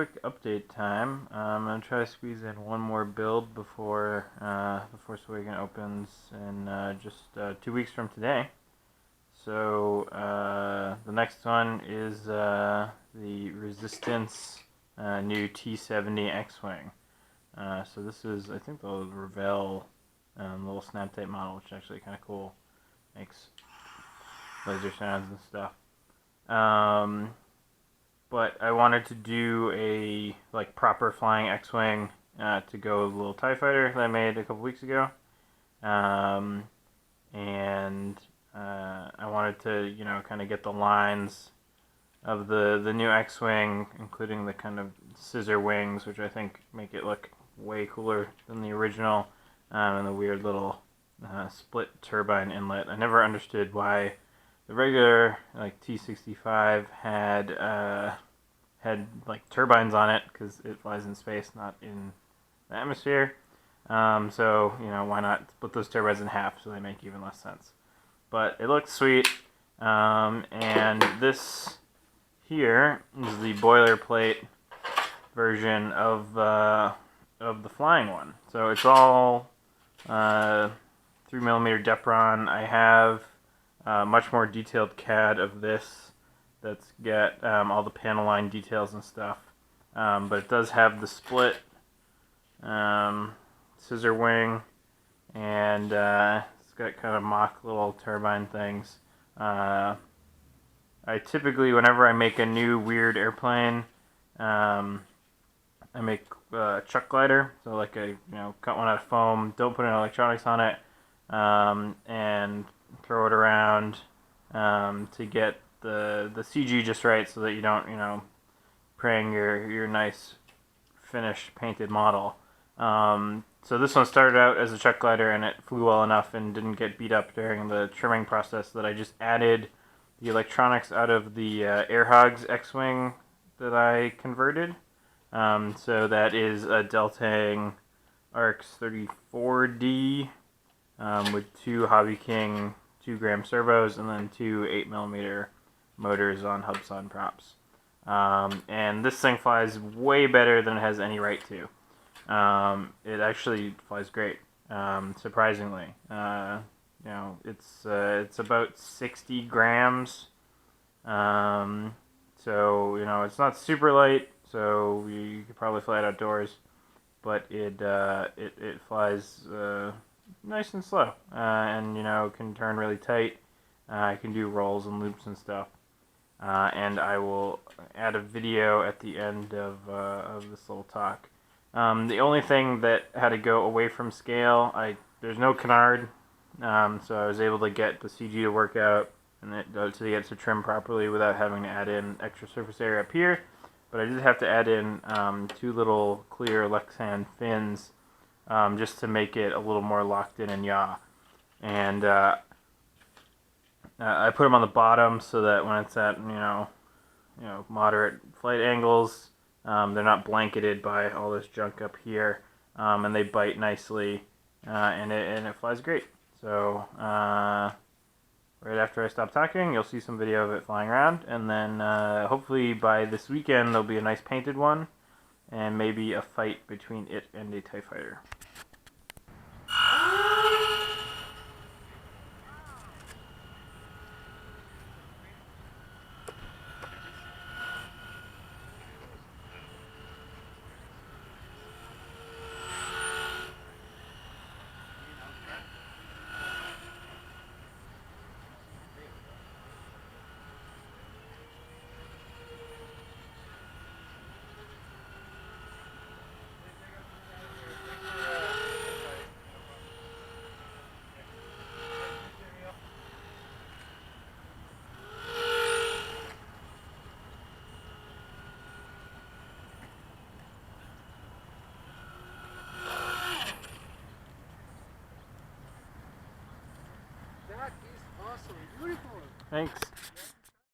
quick update time. I'm gonna try to squeeze in one more build before the Force Awakens opens in just 2 weeks from today. So the next one is the Resistance new T-70 X-Wing. So this is, I think, the Revell little snap tape model, which is actually kind of cool. Makes laser sounds and stuff. But I wanted to do a proper flying X-Wing to go with a little TIE fighter that I made a couple weeks ago. And I wanted to, kind of get the lines of the new X-Wing, including the kind of scissor wings, which I think make it look way cooler than the original, and the weird little split turbine inlet. I never understood why the regular T-65 had turbines on it, because it flies in space, not in the atmosphere. So why not split those turbines in half so they make even less sense? But it looks sweet. And this here is the boilerplate version of the flying one. So it's all 3mm Depron. I have much more detailed CAD of this that's got all the panel line details and stuff. But it does have the split scissor wing, and it's got kind of mock little turbine things. I typically, whenever I make a new weird airplane, I make a chuck glider. So cut one out of foam, don't put any electronics on it, and throw it around to get the CG just right, so that you don't praying your nice finished painted model. So this one started out as a chuck glider, and it flew well enough and didn't get beat up during the trimming process that I just added the electronics out of the Airhogs X-Wing that I converted. So that is a Deltang RX 34D with two Hobby King 2-gram servos, and then two 8mm motors on Hubsan props. And this thing flies way better than it has any right to. It actually flies great, surprisingly. It's about 60 grams. So it's not super light, so you could probably fly it outdoors, but it flies nice and slow, and can turn really tight. I can do rolls and loops and stuff. And I will add a video at the end of this little talk. The only thing that had to go away from scale, there's no canard, so I was able to get the CG to work out and to get to trim properly without having to add in extra surface area up here. But I did have to add in two little clear Lexan fins just to make it a little more locked in and yaw. And I put them on the bottom so that when it's at moderate flight angles, they're not blanketed by all this junk up here, and they bite nicely, and it flies great. So right after I stop talking, you'll see some video of it flying around, and then hopefully by this weekend there'll be a nice painted one, and maybe a fight between it and a TIE fighter. That is awesome. Beautiful. Thanks.